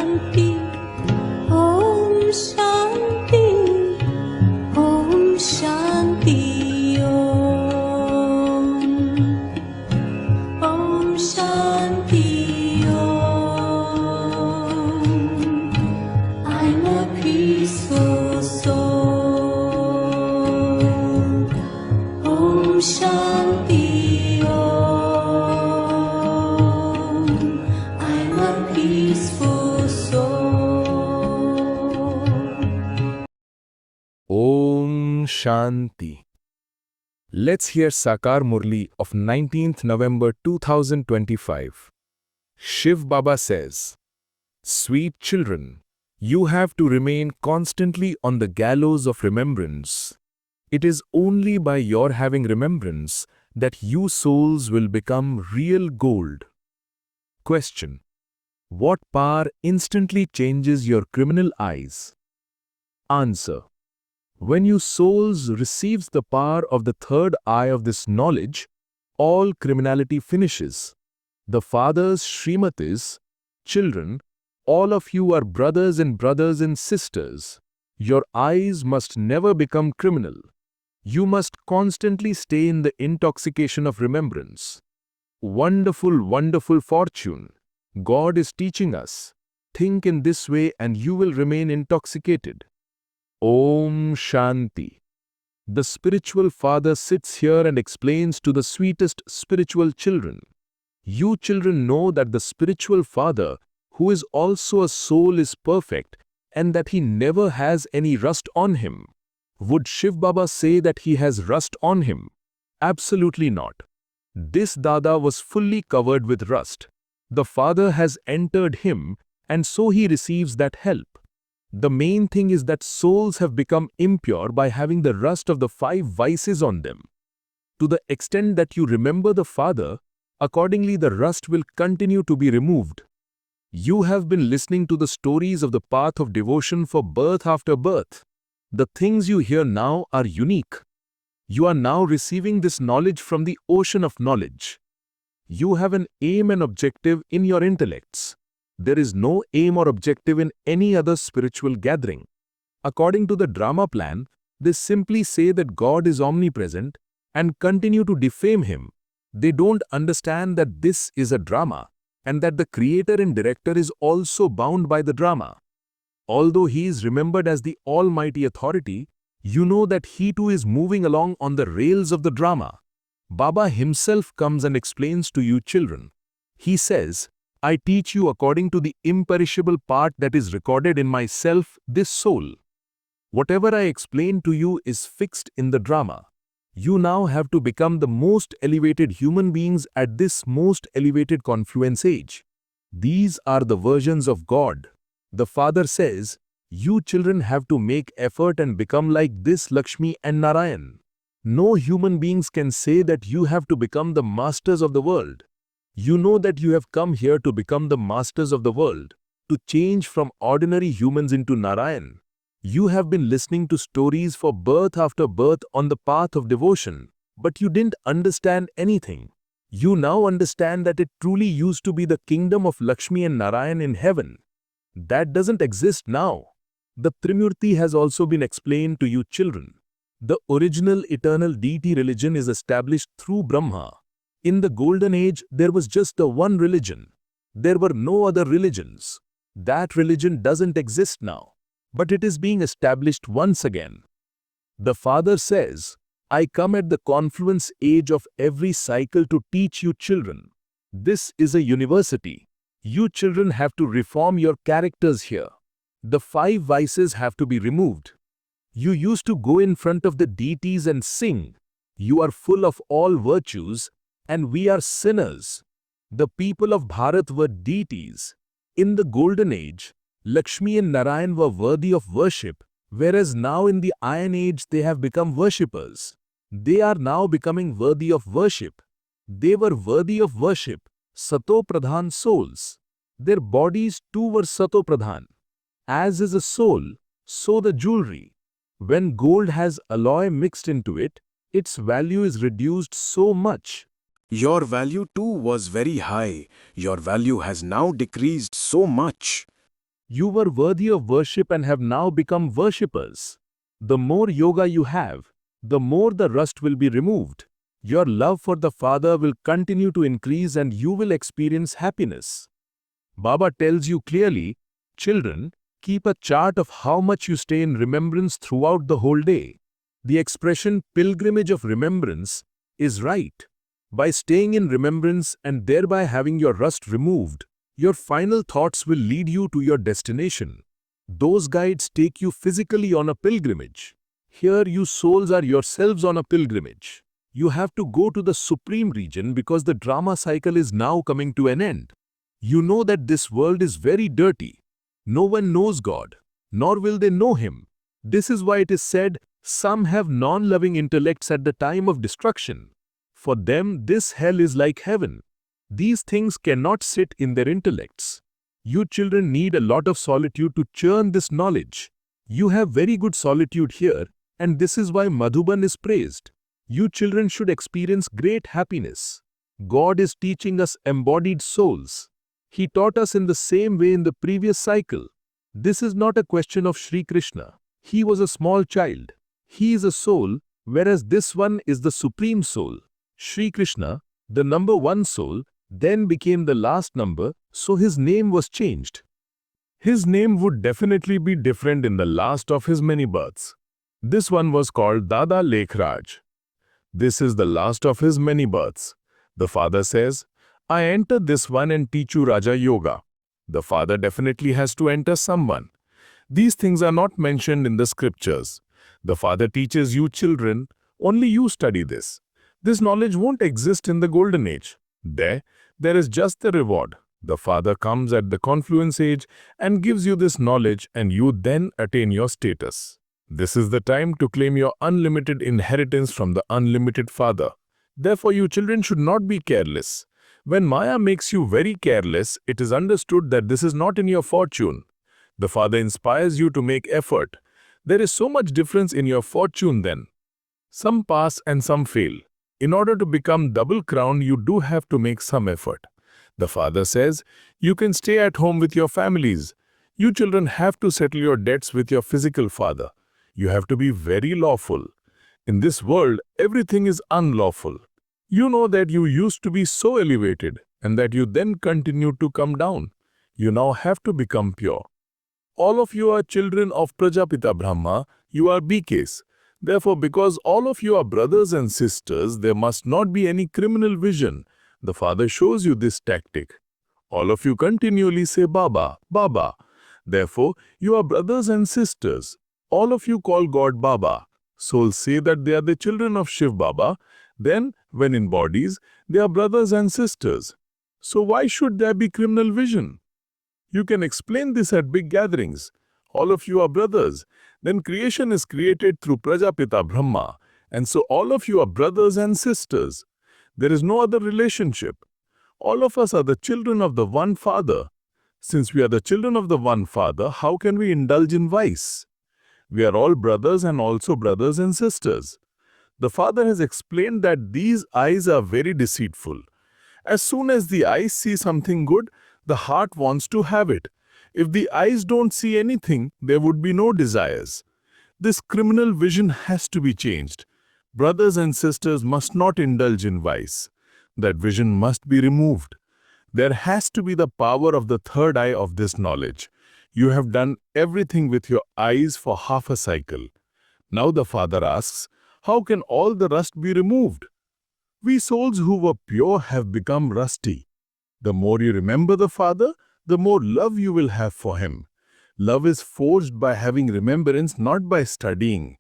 Shanti, Om Shanti, Om Shanti, Om Shanti, I'm a peaceful soul. Om Shanti, I'm a peaceful soul. Om Shanti. Let's hear Sakar Murli of 19th November 2025. Shiv Baba says, "Sweet children, you have to remain constantly on the gallows of remembrance. It is only by your having remembrance that you souls will become real gold." Question: what power instantly changes your criminal eyes? Answer: when you souls receives the power of the third eye of this knowledge, all criminality finishes. The fathers, Srimatis, children, all of you are brothers and sisters. Your eyes must never become criminal. You must constantly stay in the intoxication of remembrance. Wonderful, wonderful fortune. God is teaching us. Think in this way and you will remain intoxicated. Om Shanti. The spiritual father sits here and explains to the sweetest spiritual children. You children know that the spiritual father, who is also a soul, is perfect and that he never has any rust on him. Would Shiv Baba say that he has rust on him? Absolutely not. This Dada was fully covered with rust. The father has entered him and so he receives that help. The main thing is that souls have become impure by having the rust of the 5 vices on them. To the extent that you remember the Father, accordingly the rust will continue to be removed. You have been listening to the stories of the path of devotion for birth after birth. The things you hear now are unique. You are now receiving this knowledge from the ocean of knowledge. You have an aim and objective in your intellects. There is no aim or objective in any other spiritual gathering. According to the drama plan, they simply say that God is omnipresent and continue to defame him. They don't understand that this is a drama and that the creator and director is also bound by the drama. Although he is remembered as the almighty authority, you know that he too is moving along on the rails of the drama. Baba himself comes and explains to you children. He says, I teach you according to the imperishable part that is recorded in myself, this soul. Whatever I explain to you is fixed in the drama. You now have to become the most elevated human beings at this most elevated confluence age. These are the versions of God. The Father says, you children have to make effort and become like this Lakshmi and Narayan. No human beings can say that you have to become the masters of the world. You know that you have come here to become the masters of the world, to change from ordinary humans into Narayan. You have been listening to stories for birth after birth on the path of devotion, but you didn't understand anything. You now understand that it truly used to be the kingdom of Lakshmi and Narayan in heaven. That doesn't exist now. The Trimurti has also been explained to you children. The original eternal deity religion is established through Brahma. In the golden age, there was just the one religion. There were no other religions. That religion doesn't exist now, but it is being established once again. The Father says, I come at the confluence age of every cycle to teach you children. This is a university. You children have to reform your characters here. The 5 vices have to be removed. You used to go in front of the deities and sing. You are full of all virtues, and we are sinners. The people of Bharat were deities. In the golden age, Lakshmi and Narayan were worthy of worship, whereas now in the iron age they have become worshippers. They are now becoming worthy of worship. They were worthy of worship, Sato-Pradhan souls. Their bodies too were Sato-Pradhan. As is a soul, so the jewelry. When gold has alloy mixed into it, its value is reduced so much. Your value too was very high. Your value has now decreased so much. You were worthy of worship and have now become worshippers. The more yoga you have, the more the rust will be removed. Your love for the Father will continue to increase and you will experience happiness. Baba tells you clearly, children, keep a chart of how much you stay in remembrance throughout the whole day. The expression pilgrimage of remembrance is right. By staying in remembrance and thereby having your rust removed, your final thoughts will lead you to your destination. Those guides take you physically on a pilgrimage. Here you souls are yourselves on a pilgrimage. You have to go to the supreme region because the drama cycle is now coming to an end. You know that this world is very dirty. No one knows God, nor will they know Him. This is why it is said, some have non-loving intellects at the time of destruction. For them, this hell is like heaven. These things cannot sit in their intellects. You children need a lot of solitude to churn this knowledge. You have very good solitude here, and this is why Madhuban is praised. You children should experience great happiness. God is teaching us embodied souls. He taught us in the same way in the previous cycle. This is not a question of Sri Krishna. He was a small child. He is a soul, whereas this one is the supreme soul. Sri Krishna, the number one soul, then became the last number, so his name was changed. His name would definitely be different in the last of his many births. This one was called Dada Lekhraj. This is the last of his many births. The father says, I enter this one and teach you Raja Yoga. The father definitely has to enter someone. These things are not mentioned in the scriptures. The father teaches you children, only you study this. This knowledge won't exist in the golden age. There is just the reward. The Father comes at the confluence age and gives you this knowledge and you then attain your status. This is the time to claim your unlimited inheritance from the unlimited Father. Therefore, you children should not be careless. When Maya makes you very careless, it is understood that this is not in your fortune. The Father inspires you to make effort. There is so much difference in your fortune then. Some pass and some fail. In order to become double crowned, you do have to make some effort. The Father says, you can stay at home with your families. You children have to settle your debts with your physical father. You have to be very lawful. In this world, everything is unlawful. You know that you used to be so elevated and that you then continued to come down. You now have to become pure. All of you are children of Prajapita Brahma. You are BKs. Therefore, because all of you are brothers and sisters, there must not be any criminal vision. The Father shows you this tactic. All of you continually say Baba, Baba. Therefore, you are brothers and sisters. All of you call God Baba. Souls say that they are the children of Shiv Baba. Then, when in bodies, they are brothers and sisters. So why should there be criminal vision? You can explain this at big gatherings. All of you are brothers. Then creation is created through Prajapita Brahma. And so all of you are brothers and sisters. There is no other relationship. All of us are the children of the one Father. Since we are the children of the one Father, how can we indulge in vice? We are all brothers and also brothers and sisters. The Father has explained that these eyes are very deceitful. As soon as the eyes see something good, the heart wants to have it. If the eyes don't see anything, there would be no desires. This criminal vision has to be changed. Brothers and sisters must not indulge in vice. That vision must be removed. There has to be the power of the third eye of this knowledge. You have done everything with your eyes for half a cycle. Now the Father asks, how can all the rust be removed? We souls who were pure have become rusty. The more you remember the Father, the more love you will have for Him. Love is forged by having remembrance, not by studying.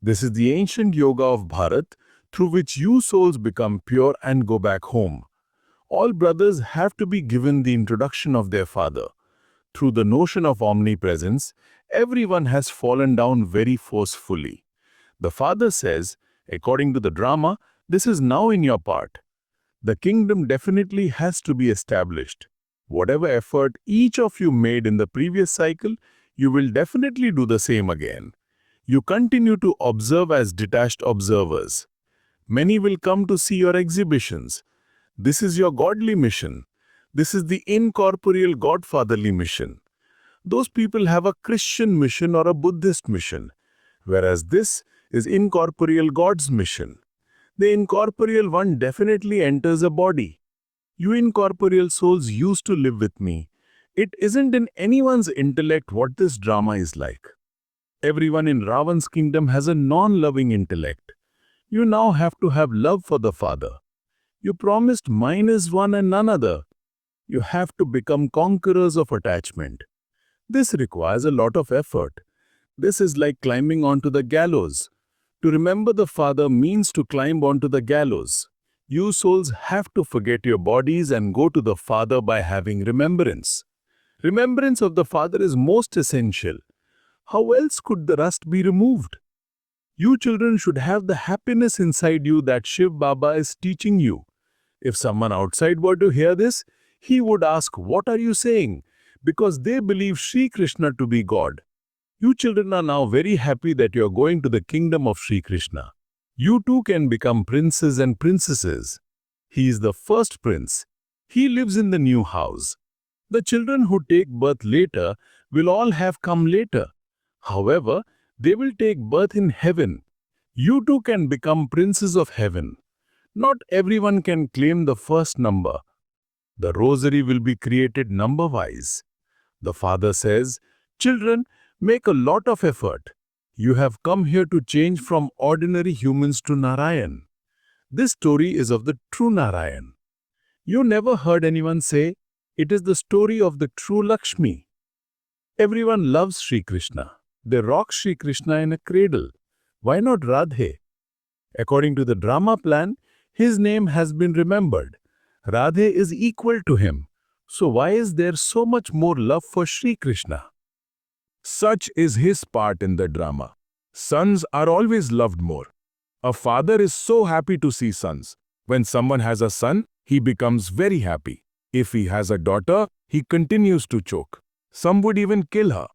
This is the ancient yoga of Bharat, through which you souls become pure and go back home. All brothers have to be given the introduction of their Father. Through the notion of omnipresence, everyone has fallen down very forcefully. The Father says, according to the drama, this is now in your part. The kingdom definitely has to be established. Whatever effort each of you made in the previous cycle, you will definitely do the same again. You continue to observe as detached observers. Many will come to see your exhibitions. This is your godly mission. This is the incorporeal godfatherly mission. Those people have a Christian mission or a Buddhist mission, whereas this is incorporeal God's mission. The incorporeal one definitely enters a body. You incorporeal souls used to live with me. It isn't in anyone's intellect what this drama is like. Everyone in Ravan's kingdom has a non-loving intellect. You now have to have love for the Father. You promised mine is one and none other. You have to become conquerors of attachment. This requires a lot of effort. This is like climbing onto the gallows. To remember the Father means to climb onto the gallows. You souls have to forget your bodies and go to the Father by having remembrance. Remembrance of the Father is most essential. How else could the rust be removed? You children should have the happiness inside you that Shiv Baba is teaching you. If someone outside were to hear this, he would ask, "What are you saying?" Because they believe Sri Krishna to be God. You children are now very happy that you are going to the kingdom of Sri Krishna. You too can become princes and princesses. He is the first prince. He lives in the new house. The children who take birth later will all have come later. However, they will take birth in heaven. You too can become princes of heaven. Not everyone can claim the first number. The rosary will be created number-wise. The Father says, "Children, make a lot of effort. You have come here to change from ordinary humans to Narayan." This story is of the true Narayan. You never heard anyone say, "It is the story of the true Lakshmi." Everyone loves Sri Krishna. They rock Sri Krishna in a cradle. Why not Radhe? According to the drama plan, his name has been remembered. Radhe is equal to him. So why is there so much more love for Sri Krishna? Such is his part in the drama. Sons are always loved more. A father is so happy to see sons. When someone has a son, he becomes very happy. If he has a daughter, he continues to choke. Some would even kill her.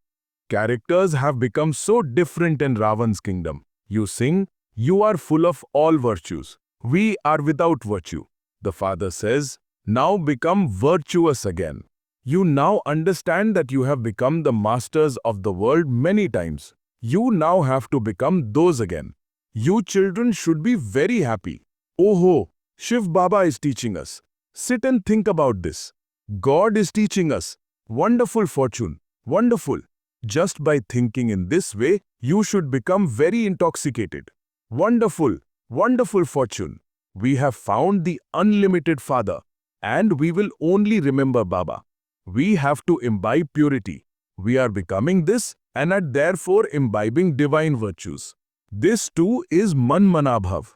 Characters have become so different in Ravan's kingdom. You sing, "You are full of all virtues. We are without virtue." The Father says, "Now become virtuous again." You now understand that you have become the masters of the world many times. You now have to become those again. You children should be very happy. Oh, Shiv Baba is teaching us. Sit and think about this. God is teaching us. Wonderful fortune. Wonderful. Just by thinking in this way, you should become very intoxicated. Wonderful, wonderful fortune. We have found the unlimited Father, and we will only remember Baba. We have to imbibe purity. We are becoming this and are therefore imbibing divine virtues. This too is Manmanabhav.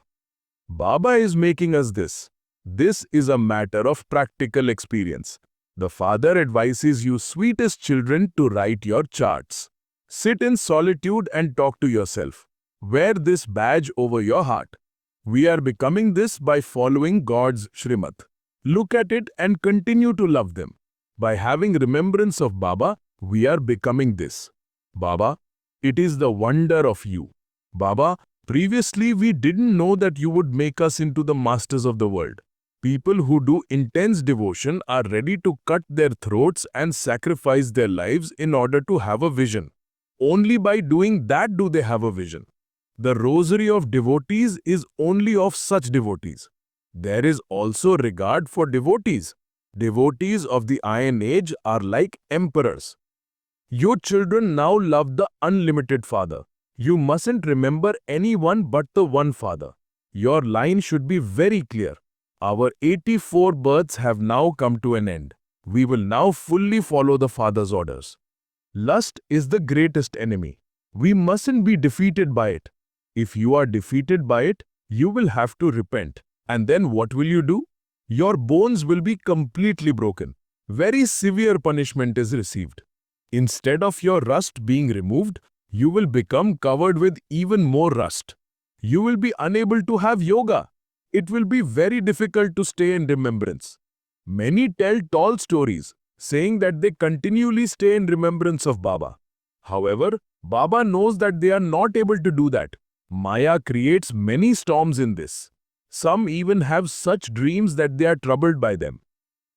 Baba is making us this. This is a matter of practical experience. The Father advises you, sweetest children, to write your charts. Sit in solitude and talk to yourself. Wear this badge over your heart. We are becoming this by following God's Shrimad. Look at it and continue to love them. By having remembrance of Baba, we are becoming this. Baba, it is the wonder of you. Baba, previously we didn't know that you would make us into the masters of the world. People who do intense devotion are ready to cut their throats and sacrifice their lives in order to have a vision. Only by doing that do they have a vision. The rosary of devotees is only of such devotees. There is also regard for devotees. Devotees of the Iron Age are like emperors. Your children now love the unlimited Father. You mustn't remember anyone but the one Father. Your line should be very clear. Our 84 births have now come to an end. We will now fully follow the Father's orders. Lust is the greatest enemy. We mustn't be defeated by it. If you are defeated by it, you will have to repent. And then what will you do? Your bones will be completely broken. Very severe punishment is received. Instead of your rust being removed, you will become covered with even more rust. You will be unable to have yoga. It will be very difficult to stay in remembrance. Many tell tall stories, saying that they continually stay in remembrance of Baba. However, Baba knows that they are not able to do that. Maya creates many storms in this. Some even have such dreams that they are troubled by them.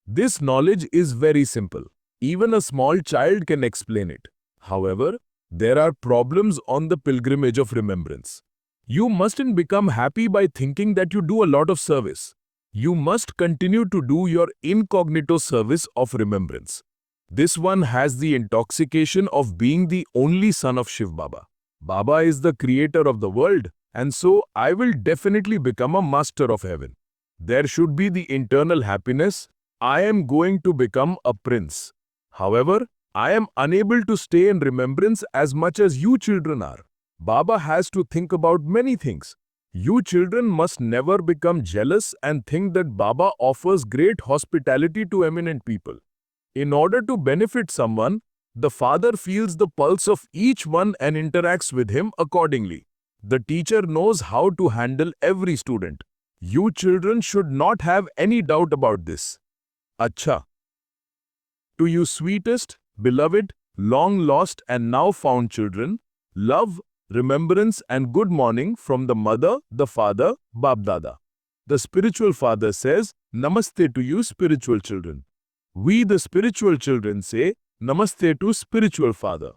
This knowledge is very simple. Even a small child can explain it. However, there are problems on the pilgrimage of remembrance. You mustn't become happy by thinking that you do a lot of service. You must continue to do your incognito service of remembrance. This one has the intoxication of being the only son of Shiv Baba. Baba is the creator of the world, and so I will definitely become a master of heaven. There should be the internal happiness. I am going to become a prince. However, I am unable to stay in remembrance as much as you children are. Baba has to think about many things. You children must never become jealous and think that Baba offers great hospitality to eminent people. In order to benefit someone, the father feels the pulse of each one and interacts with him accordingly. The teacher knows how to handle every student. You children should not have any doubt about this. Acha. To you sweetest, beloved, long lost and now found children, love, remembrance and good morning from the mother, the father, Bab Dada. The spiritual father says, Namaste to you spiritual children. We the spiritual children say, Namaste to spiritual father.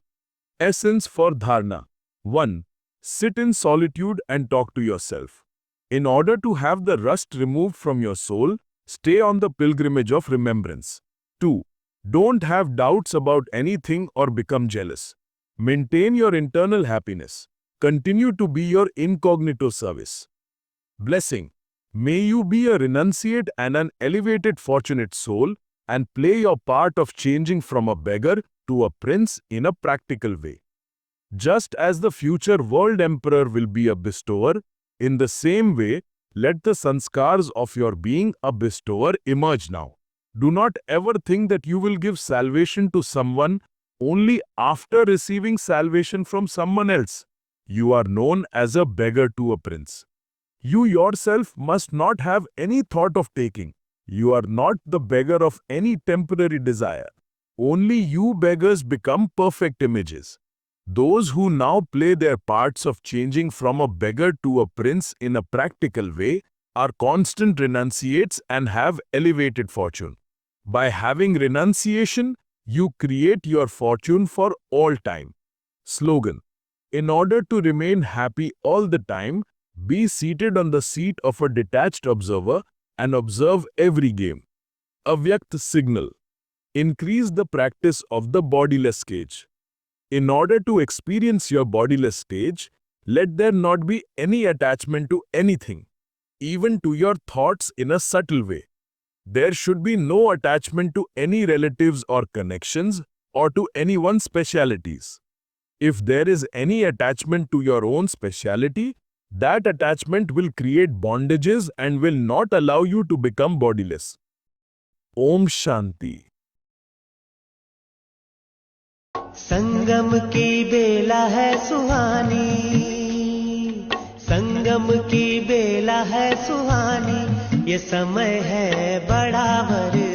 Essence for Dharna. 1. Sit in solitude and talk to yourself. In order to have the rust removed from your soul, stay on the pilgrimage of remembrance. 2. Don't have doubts about anything or become jealous. Maintain your internal happiness. Continue to be your incognito service. Blessing. May you be a renunciate and an elevated fortunate soul and play your part of changing from a beggar to a prince in a practical way. Just as the future world emperor will be a bestower, in the same way, let the sanskars of your being a bestower emerge now. Do not ever think that you will give salvation to someone only after receiving salvation from someone else. You are known as a beggar to a prince. You yourself must not have any thought of taking. You are not the beggar of any temporary desire. Only you beggars become perfect images. Those who now play their parts of changing from a beggar to a prince in a practical way are constant renunciates and have elevated fortune. By having renunciation, you create your fortune for all time. Slogan. In order to remain happy all the time, be seated on the seat of a detached observer and observe every game. Avyakt signal. Increase the practice of the bodiless stage. In order to experience your bodiless stage, let there not be any attachment to anything, even to your thoughts in a subtle way. There should be no attachment to any relatives or connections or to anyone's specialities. If there is any attachment to your own speciality, that attachment will create bondages and will not allow you to become bodiless. Om Shanti. संगम की बेला है सुहानी, संगम की बेला है सुहानी, ये समय है बड़ा वरदानी।